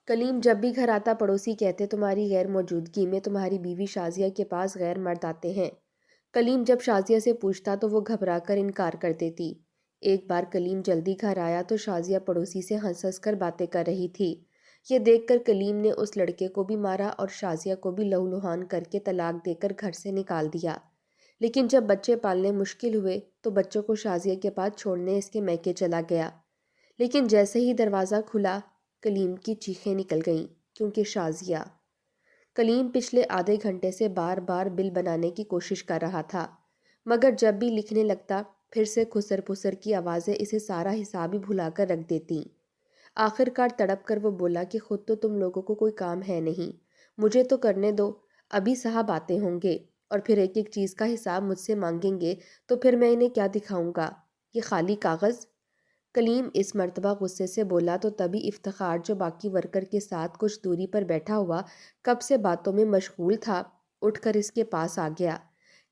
کلیم جب بھی گھر آتا پڑوسی کہتے تمہاری غیر موجودگی میں تمہاری بیوی شازیہ کے پاس غیر مرد آتے ہیں۔ کلیم جب شازیہ سے پوچھتا تو وہ گھبرا کر انکار کر دیتی۔ ایک بار کلیم جلدی گھر آیا تو شازیہ پڑوسی سے ہنس ہنس کر باتیں کر رہی تھی۔ یہ دیکھ کر کلیم نے اس لڑکے کو بھی مارا اور شازیہ کو بھی لہولہان کر کے طلاق دے کر گھر سے نکال دیا۔ لیکن جب بچے پالنے مشکل ہوئے تو بچوں کو شازیہ کے پاس چھوڑنے اس کے میکے چلا گیا۔ لیکن جیسے ہی دروازہ کھلا کلیم کی چیخیں نکل گئیں کیونکہ شازیہ۔ کلیم پچھلے آدھے گھنٹے سے بار بار بل بنانے کی کوشش کر رہا تھا، مگر جب بھی لکھنے لگتا پھر سے خسر پسر کی آوازیں اسے سارا حساب ہی بھلا کر رکھ دیتی۔ آخر کار تڑپ کر وہ بولا کہ خود تو تم لوگوں کو کوئی کام ہے نہیں، مجھے تو کرنے دو، ابھی صاحب آتے ہوں گے اور پھر ایک ایک چیز کا حساب مجھ سے مانگیں گے تو پھر میں انہیں کیا دکھاؤں گا، یہ خالی کاغذ۔ کلیم اس مرتبہ غصے سے بولا تو تبھی افتخار جو باقی ورکر کے ساتھ کچھ دوری پر بیٹھا ہوا کب سے باتوں میں مشغول تھا اٹھ کر اس کے پاس آ گیا۔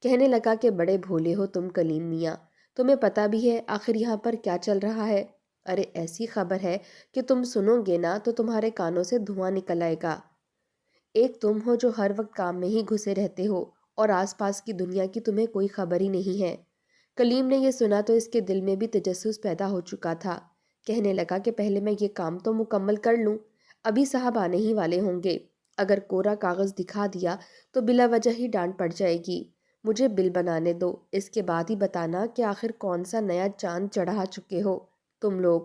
کہنے لگا کہ بڑے بھولے ہو تم کلیم میاں، تمہیں پتہ بھی ہے آخر یہاں پر کیا چل رہا ہے؟ ارے ایسی خبر ہے کہ تم سنو گے نا تو تمہارے کانوں سے دھواں نکل آئے گا۔ ایک تم ہو جو ہر وقت کام میں ہی گھسے رہتے ہو اور آس پاس کی دنیا کی تمہیں کوئی خبر ہی نہیں ہے۔ کلیم نے یہ سنا تو اس کے دل میں بھی تجسس پیدا ہو چکا تھا۔ کہنے لگا کہ پہلے میں یہ کام تو مکمل کر لوں، ابھی صاحب آنے ہی والے ہوں گے، اگر کورا کاغذ دکھا دیا تو بلا وجہ ہی ڈانٹ پڑ جائے گی۔ مجھے بل بنانے دو، اس کے بعد ہی بتانا کہ آخر کون سا نیا چاند چڑھا چکے ہو تم لوگ۔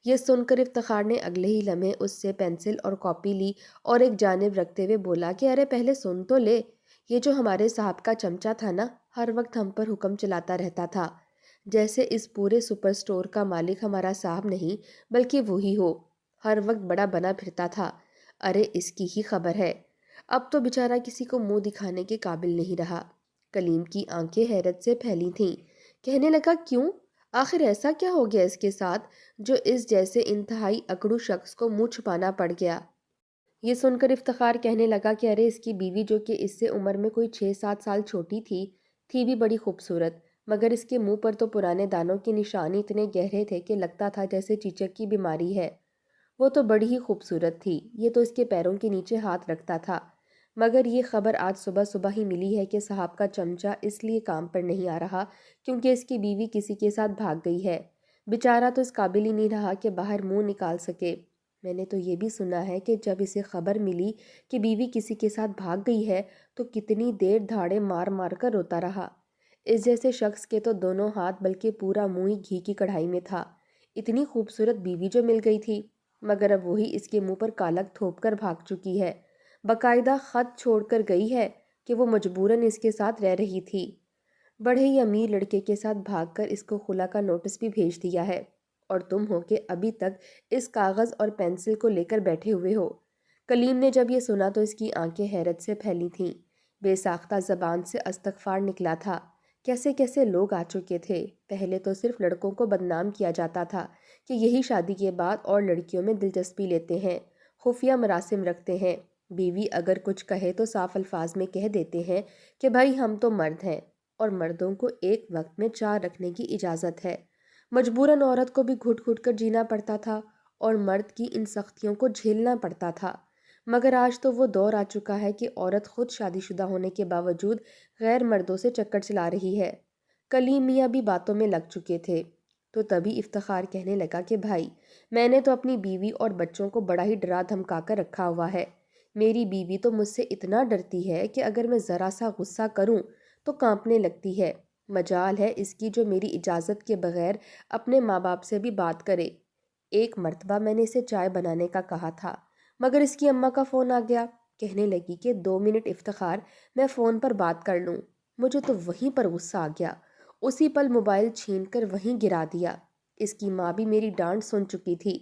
یہ سن کر افتخار نے اگلے ہی لمحے اس سے پینسل اور کاپی لی اور ایک جانب رکھتے ہوئے بولا کہ ارے پہلے سن تو لے، یہ جو ہمارے صاحب کا چمچہ تھا نا، ہر وقت ہم پر حکم چلاتا رہتا تھا، جیسے اس پورے سپر سٹور کا مالک ہمارا صاحب نہیں بلکہ وہی ہو، ہر وقت بڑا بنا پھرتا تھا۔ ارے اس کی ہی خبر ہے، اب تو بیچارہ کسی کو منہ دکھانے کے قابل نہیں رہا۔ کلیم کی آنکھیں حیرت سے پھیلی تھیں۔ کہنے لگا کیوں؟ آخر ایسا کیا ہو گیا اس کے ساتھ جو اس جیسے انتہائی اکڑو شخص کو منہ چھپانا پڑ گیا؟ یہ سن کر افتخار کہنے لگا کہ ارے اس کی بیوی جو کہ اس سے عمر میں کوئی 6-7 سال چھوٹی تھی بھی بڑی خوبصورت، مگر اس کے منہ پر تو پرانے دانوں کے نشان اتنے گہرے تھے کہ لگتا تھا جیسے چیچک کی بیماری ہے۔ وہ تو بڑی ہی خوبصورت تھی، یہ تو اس کے پیروں کے نیچے ہاتھ رکھتا تھا، مگر یہ خبر آج صبح صبح ہی ملی ہے کہ صاحب کا چمچہ اس لیے کام پر نہیں آ رہا کیونکہ اس کی بیوی کسی کے ساتھ بھاگ گئی ہے۔ بیچارہ تو اس قابل ہی نہیں رہا کہ باہر منہ نکال سکے۔ میں نے تو یہ بھی سنا ہے کہ جب اسے خبر ملی کہ بیوی کسی کے ساتھ بھاگ گئی ہے تو کتنی دیر دھاڑے مار مار کر روتا رہا۔ اس جیسے شخص کے تو دونوں ہاتھ بلکہ پورا منہ ہی گھی کی کڑھائی میں تھا۔ اتنی خوبصورت بیوی جو مل گئی تھی، مگر اب وہی اس کے منہ پر کالک تھوپ کر بھاگ چکی ہے، باقاعدہ خط چھوڑ کر گئی ہے کہ وہ مجبوراً اس کے ساتھ رہ رہی تھی۔ بڑے ہی امیر لڑکے کے ساتھ بھاگ کر اس کو خلا کا نوٹس بھی بھیج دیا ہے، اور تم ہو کہ ابھی تک اس کاغذ اور پینسل کو لے کر بیٹھے ہوئے ہو۔ کلیم نے جب یہ سنا تو اس کی آنکھیں حیرت سے پھیلی تھیں۔ بے ساختہ زبان سے استغفار نکلا تھا۔ کیسے کیسے لوگ آ چکے تھے۔ پہلے تو صرف لڑکوں کو بدنام کیا جاتا تھا کہ یہی شادی کے بعد اور لڑکیوں میں دلچسپی لیتے ہیں، خفیہ مراسم رکھتے ہیں، بیوی اگر کچھ کہے تو صاف الفاظ میں کہہ دیتے ہیں کہ بھائی ہم تو مرد ہیں اور مردوں کو ایک وقت میں 4 رکھنے کی اجازت ہے۔ مجبوراً عورت کو بھی گھٹ گھٹ کر جینا پڑتا تھا اور مرد کی ان سختیوں کو جھیلنا پڑتا تھا، مگر آج تو وہ دور آ چکا ہے کہ عورت خود شادی شدہ ہونے کے باوجود غیر مردوں سے چکر چلا رہی ہے۔ کلیم میاں بھی باتوں میں لگ چکے تھے تو تبھی افتخار کہنے لگا کہ بھائی میں نے تو اپنی بیوی اور بچوں کو بڑا ہی ڈرا دھمکا کر رکھا ہوا ہے۔ میری بیوی تو مجھ سے اتنا ڈرتی ہے کہ اگر میں ذرا سا غصہ کروں تو کانپنے لگتی ہے، مجال ہے اس کی جو میری اجازت کے بغیر اپنے ماں باپ سے بھی بات کرے۔ ایک مرتبہ میں نے اسے چائے بنانے کا کہا تھا مگر اس کی اماں کا فون آ گیا۔ کہنے لگی کہ 2 منٹ افتخار میں فون پر بات کر لوں۔ مجھے تو وہیں پر غصہ آ گیا، اسی پل موبائل چھین کر وہیں گرا دیا۔ اس کی ماں بھی میری ڈانٹ سن چکی تھی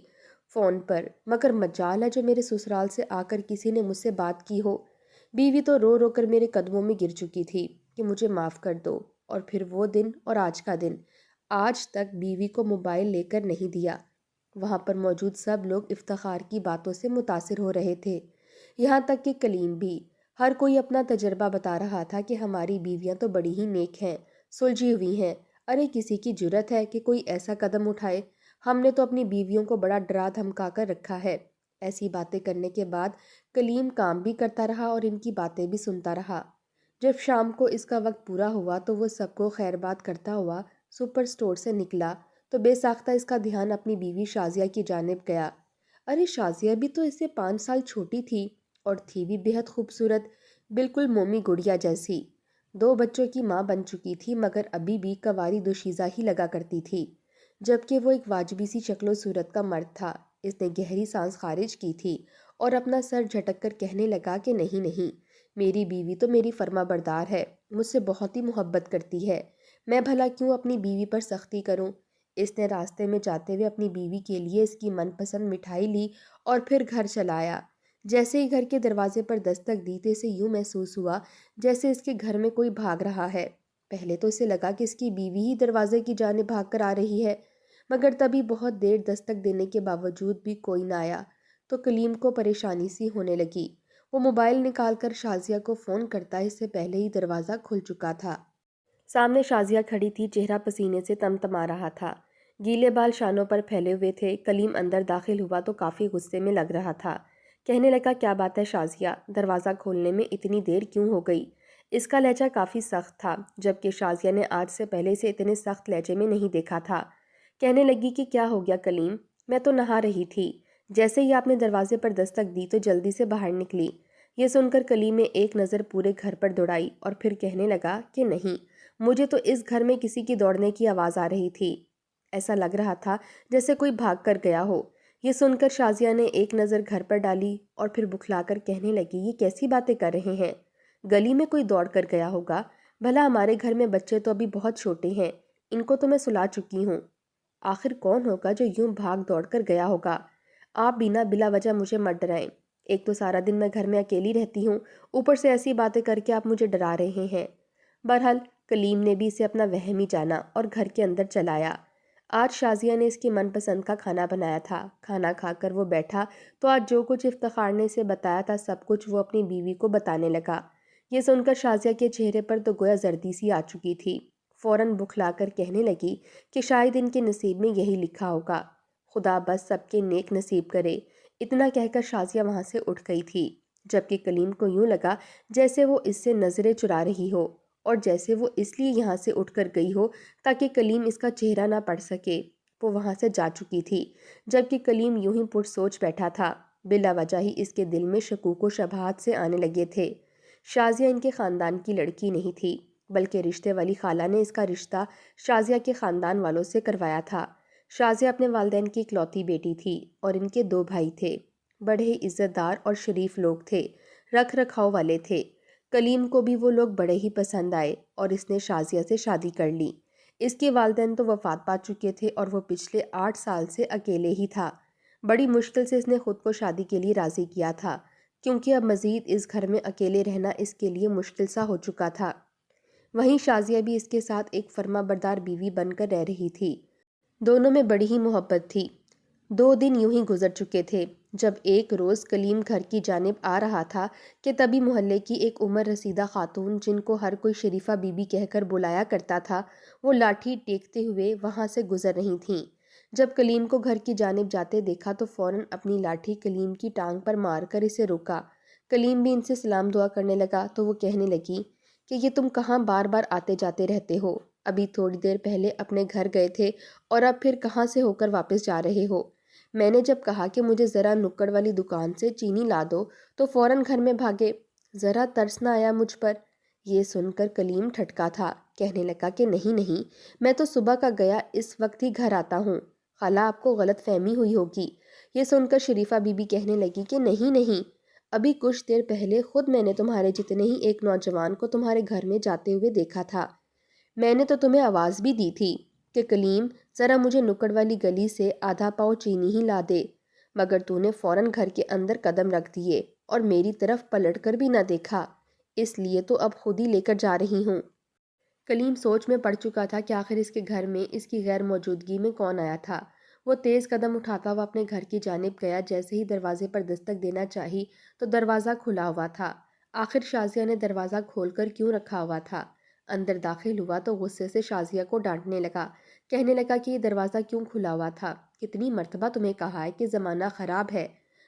فون پر، مگر مجال ہے جو میرے سسرال سے آ کر کسی نے مجھ سے بات کی ہو۔ بیوی تو رو رو کر میرے قدموں میں گر چکی تھی کہ مجھے معاف کر دو، اور پھر وہ دن اور آج کا دن، آج تک بیوی کو موبائل لے کر نہیں دیا۔ وہاں پر موجود سب لوگ افتخار کی باتوں سے متاثر ہو رہے تھے، یہاں تک کہ کلیم بھی۔ ہر کوئی اپنا تجربہ بتا رہا تھا کہ ہماری بیویاں تو بڑی ہی نیک ہیں، سلجھی ہوئی ہیں، ارے کسی کی جرت ہے کہ کوئی ایسا قدم اٹھائے؟ ہم نے تو اپنی بیویوں کو بڑا ڈرا دھمکا کر رکھا ہے، ایسی باتیں کرنے کے بعد کلیم کام بھی کرتا رہا اور ان کی باتیں بھی سنتا رہا۔ جب شام کو اس کا وقت پورا ہوا تو وہ سب کو خیر بات کرتا ہوا سپر سٹور سے نکلا تو بے ساختہ اس کا دھیان اپنی بیوی شازیہ کی جانب گیا۔ ارے شازیہ بھی تو اس سے 5 سال چھوٹی تھی اور تھی بھی بے حد خوبصورت، بالکل مومی گڑیا جیسی۔ 2 بچوں کی ماں بن چکی تھی مگر ابھی بھی کنواری دوشیزہ ہی لگا کرتی تھی، جبکہ وہ ایک واجبی سی شکل و صورت کا مرد تھا۔ اس نے گہری سانس خارج کی تھی اور اپنا سر جھٹک کر کہنے لگا کہ نہیں نہیں، میری بیوی تو میری فرما بردار ہے، مجھ سے بہت ہی محبت کرتی ہے، میں بھلا کیوں اپنی بیوی پر سختی کروں۔ اس نے راستے میں جاتے ہوئے اپنی بیوی کے لیے اس کی من پسند مٹھائی لی اور پھر گھر چلا آیا۔ جیسے ہی گھر کے دروازے پر دستک دی تو اسے یوں محسوس ہوا جیسے اس کے گھر میں کوئی بھاگ رہا ہے۔ پہلے تو اسے لگا کہ اس کی بیوی ہی دروازے کی جانب بھاگ کر آ رہی ہے، مگر تبھی بہت دیر دستک دینے کے باوجود بھی کوئی نہ آیا تو کلیم کو پریشانی سی ہونے لگی۔ وہ موبائل نکال کر شازیہ کو فون کرتا اس سے پہلے ہی دروازہ کھل چکا تھا۔ سامنے شازیہ کھڑی تھی، چہرہ پسینے سے تمتما رہا تھا، گیلے بال شانوں پر پھیلے ہوئے تھے۔ کلیم اندر داخل ہوا تو کافی غصے میں لگ رہا تھا۔ کہنے لگا کیا بات ہے شازیہ، دروازہ کھولنے میں اتنی دیر کیوں ہو گئی؟ اس کا لہجہ کافی سخت تھا، جبکہ شازیہ نے آج سے پہلے اسے اتنے سخت لہجے میں نہیں دیکھا تھا۔ کہنے لگی کہ کیا ہو گیا کلیم، میں تو نہا رہی تھی، جیسے ہی آپ نے دروازے پر دستک دی تو جلدی سے باہر نکلی۔ یہ سن کر کلیم نے ایک نظر پورے گھر پر دوڑائی اور پھر کہنے لگا کہ نہیں، مجھے تو اس گھر میں کسی کی دوڑنے کی آواز آ رہی تھی، ایسا لگ رہا تھا جیسے کوئی بھاگ کر گیا ہو۔ یہ سن کر شازیہ نے ایک نظر گھر پر ڈالی اور پھر بکھلا کر کہنے لگی یہ کیسی باتیں کر رہے ہیں، گلی میں کوئی دوڑ کر گیا ہوگا، بھلا ہمارے گھر میں بچے تو ابھی بہت چھوٹے ہیں، ان کو تو میں سلا چکی ہوں، آخر کون ہوگا جو یوں بھاگ دوڑ کر گیا ہوگا؟ آپ بنا بلا وجہ مجھے مت ڈرائیں، ایک تو سارا دن میں گھر میں اکیلی رہتی ہوں، اوپر سے ایسی باتیں کر کے آپ مجھے ڈرا رہے ہیں۔ بہرحال کلیم نے بھی اسے اپنا وہم ہی جانا اور گھر کے اندر چلایا۔ آج شازیہ نے اس کی من پسند کا کھانا بنایا تھا۔ کھانا کھا کر وہ بیٹھا تو آج جو کچھ افتخار نے اسے بتایا تھا سب کچھ وہ اپنی بیوی کو بتانے لگا۔ یہ سن کر شازیہ کے چہرے پر تو گویا زردی سی آ چکی تھی، فوراً بکھلا کر کہنے لگی کہ شاید ان کے نصیب میں یہی لکھا ہوگا، خدا بس سب کے نیک نصیب کرے۔ اتنا کہہ کر شازیہ وہاں سے اٹھ گئی تھی، جبکہ کلیم کو یوں لگا جیسے وہ اس سے نظریں چرا رہی ہو اور جیسے وہ اس لیے یہاں سے اٹھ کر گئی ہو تاکہ کلیم اس کا چہرہ نہ پڑھ سکے۔ وہ وہاں سے جا چکی تھی، جبکہ کلیم یوں ہی پر سوچ بیٹھا تھا، بلا وجہ ہی اس کے دل میں شکوک و شبہات سے آنے لگے تھے۔ شازیہ ان کے خاندان کی لڑکی نہیں تھی، بلکہ رشتے والی خالہ نے اس کا رشتہ شازیہ کے خاندان والوں سے کروایا تھا۔ شازیہ اپنے والدین کی اکلوتی بیٹی تھی اور ان کے 2 بھائی تھے، بڑے ہی عزت دار اور شریف لوگ تھے، رکھ رکھاؤ والے تھے۔ کلیم کو بھی وہ لوگ بڑے ہی پسند آئے اور اس نے شازیہ سے شادی کر لی۔ اس کے والدین تو وفات پا چکے تھے اور وہ پچھلے 8 سال سے اکیلے ہی تھا۔ بڑی مشکل سے اس نے خود کو شادی کے لیے راضی کیا تھا، کیونکہ اب مزید اس گھر میں اکیلے رہنا اس کے لیے مشکل سا ہو چکا تھا۔ وہیں شازیہ بھی اس کے ساتھ ایک فرما بردار بیوی بن کر رہ رہی تھی، دونوں میں بڑی ہی محبت تھی۔ 2 دن یوں ہی گزر چکے تھے جب ایک روز کلیم گھر کی جانب آ رہا تھا کہ تبھی محلے کی ایک عمر رسیدہ خاتون جن کو ہر کوئی شریفہ بی بی کہہ کر بلایا کرتا تھا، وہ لاٹھی ٹیکتے ہوئے وہاں سے گزر رہی تھیں۔ جب کلیم کو گھر کی جانب جاتے دیکھا تو فوراً اپنی لاٹھی کلیم کی ٹانگ پر مار کر اسے روکا۔ کلیم بھی ان سے سلام دعا کرنے لگا تو وہ کہنے لگی کہ یہ تم کہاں بار بار آتے جاتے رہتے ہو، ابھی تھوڑی دیر پہلے اپنے گھر گئے تھے اور اب پھر کہاں سے ہو کر واپس جا رہے ہو؟ میں نے جب کہا کہ مجھے ذرا نکڑ والی دکان سے چینی لا دو تو فوراً گھر میں بھاگے، ذرا ترس نہ آیا مجھ پر؟ یہ سن کر کلیم ٹھٹکا تھا، کہنے لگا کہ نہیں نہیں، میں تو صبح کا گیا اس وقت ہی گھر آتا ہوں، خالہ آپ کو غلط فہمی ہوئی ہوگی۔ یہ سن کر شریفہ بی بی کہنے لگی کہ نہیں نہیں، ابھی کچھ دیر پہلے خود میں نے تمہارے جتنے ہی ایک نوجوان کو تمہارے گھر میں جاتے ہوئے دیکھا تھا، میں نے تو تمہیں آواز بھی دی تھی کہ کلیم ذرا مجھے نکڑ والی گلی سے آدھا پاؤ چینی ہی لا دے، مگر تو نے فوراً گھر کے اندر قدم رکھ دیے اور میری طرف پلٹ کر بھی نہ دیکھا، اس لیے تو اب خود ہی لے کر جا رہی ہوں۔ کلیم سوچ میں پڑ چکا تھا کہ آخر اس کے گھر میں اس کی غیر موجودگی میں کون آیا تھا۔ وہ تیز قدم اٹھاتا ہوا اپنے گھر کی جانب گیا، جیسے ہی دروازے پر دستک دینا چاہی تو دروازہ کھلا ہوا تھا۔ آخر شازیہ نے دروازہ کھول کر کیوں رکھا ہوا تھا؟ اندر داخل ہوا تو غصے سے شازیہ کو ڈانٹنے لگا، کہنے لگا کہ یہ دروازہ کیوں کھلا ہوا تھا، کتنی مرتبہ تمہیں کہا ہے کہ زمانہ خراب ہے،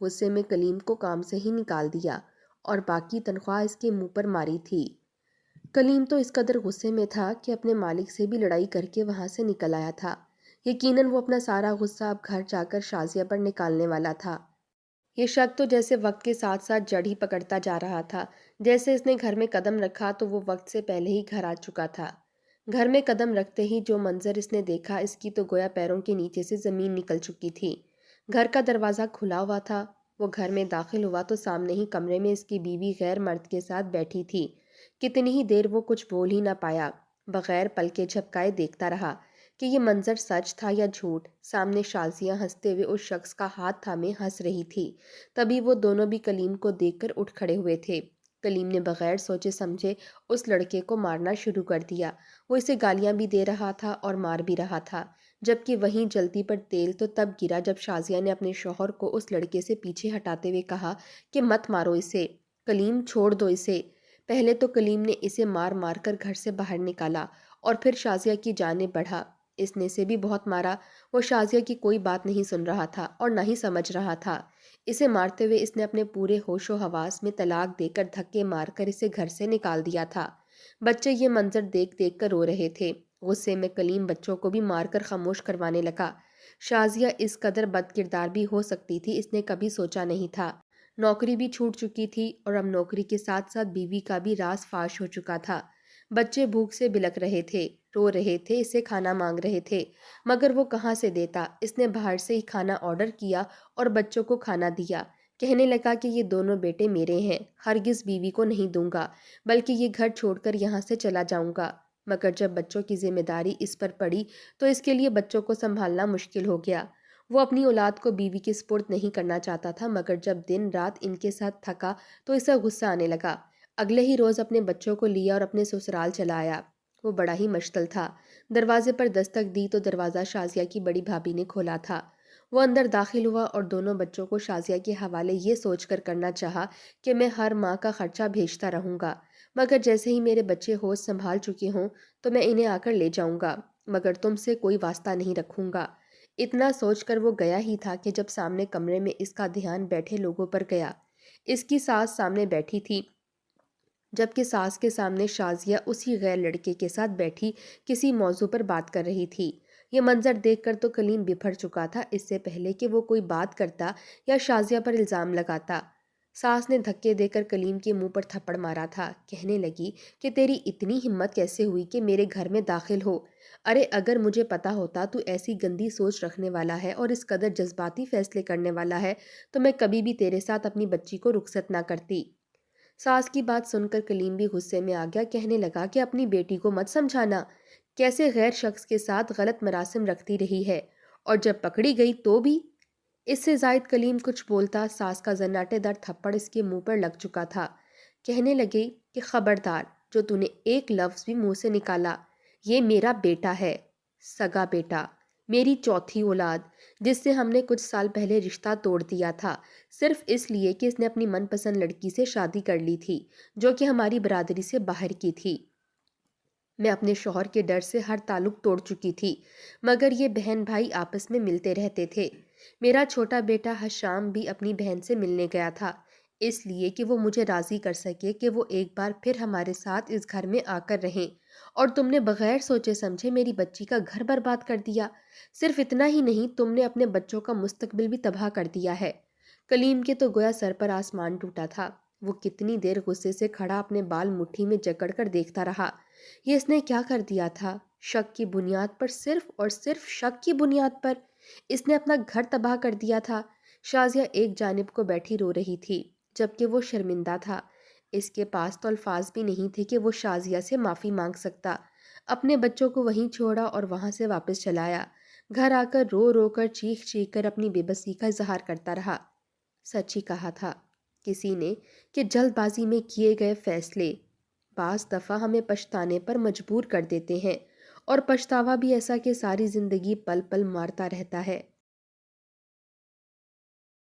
غصے میں کلیم کو کام سے ہی نکال دیا اور باقی تنخواہ اس کے منہ پر ماری تھی۔ کلیم تو اس قدر غصے میں تھا کہ اپنے مالک سے بھی لڑائی کر کے وہاں سے نکل آیا تھا۔ یقیناً وہ اپنا سارا غصہ اب گھر جا کر شازیہ پر نکالنے والا تھا۔ یہ شک تو جیسے وقت کے ساتھ ساتھ جڑ ہی پکڑتا جا رہا تھا۔ جیسے اس نے گھر میں قدم رکھا تو وہ وقت سے پہلے ہی گھر آ چکا تھا۔ گھر میں قدم رکھتے ہی جو منظر اس نے دیکھا، اس کی تو گویا پیروں کے نیچے سے زمین نکل چکی تھی۔ گھر کا دروازہ کھلا ہوا تھا۔ وہ گھر میں داخل ہوا تو سامنے ہی کمرے میں اس کی بیوی غیر مرد کے ساتھ بیٹھی تھی۔ کتنی ہی دیر وہ کچھ بول ہی نہ پایا، بغیر پلکیں جھپکائے دیکھتا رہا کہ یہ منظر سچ تھا یا جھوٹ۔ سامنے شازیہ ہنستے ہوئے اس شخص کا ہاتھ تھامے ہنس رہی تھی۔ تبھی وہ دونوں بھی کلیم کو دیکھ کر اٹھ کھڑے ہوئے تھے۔ کلیم نے بغیر سوچے سمجھے اس لڑکے کو مارنا شروع کر دیا۔ وہ اسے گالیاں بھی دے رہا تھا اور مار بھی رہا تھا، جبکہ وہیں جلدی پر تیل تو تب گرا جب شازیہ نے اپنے شوہر کو اس لڑکے سے پیچھے ہٹاتے ہوئے کہا کہ مت مارو اسے، کلیم چھوڑ دو اسے۔ پہلے تو کلیم نے اسے مار مار کر گھر سے باہر نکالا اور پھر شازیہ کی جانب بڑھا۔ اس نے اسے بھی بہت مارا۔ وہ شازیہ کی کوئی بات نہیں سن رہا تھا اور نہ ہی سمجھ رہا تھا۔ اسے مارتے ہوئے اس نے اپنے پورے ہوش و حواس میں طلاق دے کر دھکے مار کر اسے گھر سے نکال دیا تھا۔ بچے یہ منظر دیکھ دیکھ کر رو رہے تھے۔ غصے میں کلیم بچوں کو بھی مار کر خاموش کروانے لگا۔ شازیہ اس قدر بد کردار بھی ہو سکتی تھی، اس نے کبھی سوچا نہیں تھا۔ نوکری بھی چھوٹ چکی تھی اور اب نوکری کے ساتھ ساتھ بیوی کا بھی راز فاش ہو چکا تھا۔ بچے بھوک سے بلک رہے تھے، رو رہے تھے، اسے کھانا مانگ رہے تھے، مگر وہ کہاں سے دیتا۔ اس نے باہر سے ہی کھانا آرڈر کیا اور بچوں کو کھانا دیا۔ کہنے لگا کہ یہ دونوں بیٹے میرے ہیں، ہرگز بیوی کو نہیں دوں گا، بلکہ یہ گھر چھوڑ کر یہاں سے چلا جاؤں گا۔ مگر جب بچوں کی ذمہ داری اس پر پڑی تو اس کے لیے بچوں کو سنبھالنا مشکل ہو گیا۔ وہ اپنی اولاد کو بیوی کے سپرد نہیں کرنا چاہتا تھا، مگر جب دن رات ان کے ساتھ تھکا تو اسے غصہ آنے لگا۔ اگلے ہی روز اپنے بچوں کو لیا اور اپنے سسرال چلا آیا۔ وہ بڑا ہی مشتل تھا۔ دروازے پر دستک دی تو دروازہ شازیہ کی بڑی بھابھی نے کھولا تھا۔ وہ اندر داخل ہوا اور دونوں بچوں کو شازیہ کے حوالے یہ سوچ کر کرنا چاہا کہ میں ہر ماہ کا خرچہ بھیجتا رہوں گا، مگر جیسے ہی میرے بچے ہوش سنبھال چکے ہوں تو میں انہیں آ کر لے جاؤں گا، مگر تم سے کوئی واسطہ نہیں رکھوں گا۔ اتنا سوچ کر وہ گیا ہی تھا کہ جب سامنے کمرے میں اس کا دھیان بیٹھے لوگوں پر گیا۔ اس کی ساس سامنے بیٹھی تھی، جبکہ ساس کے سامنے شازیہ اسی غیر لڑکے کے ساتھ بیٹھی کسی موضوع پر بات کر رہی تھی۔ یہ منظر دیکھ کر تو کلیم بپھر چکا تھا، اس سے پہلے کہ وہ کوئی بات کرتا یا شازیہ پر الزام لگاتا۔ ساس نے دھکے دے کر کلیم کے منہ پر تھپڑ مارا تھا۔ کہنے لگی کہ تیری اتنی ہمت کیسے ہوئی کہ میرے گھر میں داخل ہو؟ ارے اگر مجھے پتا ہوتا تو ایسی گندی سوچ رکھنے والا ہے اور اس قدر جذباتی فیصلے کرنے والا ہے تو میں کبھی بھی تیرے ساتھ اپنی بچی کو رخصت نہ کرتی۔ ساس کی بات سن کر کلیم بھی غصے میں آ گیا۔ کہنے لگا کہ اپنی بیٹی کو مت سمجھانا، کیسے غیر شخص کے ساتھ غلط مراسم رکھتی رہی ہے، اور جب پکڑی گئی تو بھی۔ اس سے زائد کلیم کچھ بولتا، ساس کا زناٹے دار تھپڑ اس کے منہ پر لگ چکا تھا۔ کہنے لگے کہ خبردار، جو تو نے ایک لفظ بھی منہ سے نکالا، یہ میرا بیٹا ہے، سگا بیٹا، میری چوتھی اولاد، جس سے ہم نے کچھ سال پہلے رشتہ توڑ دیا تھا، صرف اس لیے کہ اس نے اپنی من پسند لڑکی سے شادی کر لی تھی جو کہ ہماری برادری سے باہر کی تھی۔ میں اپنے شوہر کے ڈر سے ہر تعلق توڑ چکی تھی، مگر یہ بہن بھائی آپس میں ملتے رہتے تھے۔ میرا چھوٹا بیٹا حشام بھی اپنی بہن سے ملنے گیا تھا، اس لیے کہ وہ مجھے راضی کر سکے کہ وہ ایک بار پھر ہمارے ساتھ اس گھر میں آ کر رہیں، اور تم نے بغیر سوچے سمجھے میری بچی کا گھر برباد کر دیا۔ صرف اتنا ہی نہیں، تم نے اپنے بچوں کا مستقبل بھی تباہ کر دیا ہے۔ کلیم کے تو گویا سر پر آسمان ٹوٹا تھا۔ وہ کتنی دیر غصے سے کھڑا اپنے بال مٹھی میں جکڑ کر دیکھتا رہا۔ یہ اس نے کیا کر دیا تھا؟ شک کی بنیاد پر، صرف اور صرف شک کی بنیاد پر اس نے اپنا گھر تباہ کر دیا تھا۔ شازیہ ایک جانب کو بیٹھی رو رہی تھی، جبکہ وہ شرمندہ تھا۔ اس کے پاس تو الفاظ بھی نہیں تھے کہ وہ شازیہ سے معافی مانگ سکتا۔ اپنے بچوں کو وہیں چھوڑا اور وہاں سے واپس چلا آیا۔ گھر آ کر رو رو کر چیخ چیخ کر اپنی بے بسی کا اظہار کرتا رہا۔ سچ ہی کہا تھا کسی نے کہ جلد بازی میں کیے گئے فیصلے بعض دفعہ ہمیں پچھتانے پر مجبور کر دیتے ہیں، اور پچھتاوا بھی ایسا کہ ساری زندگی پل پل مارتا رہتا ہے۔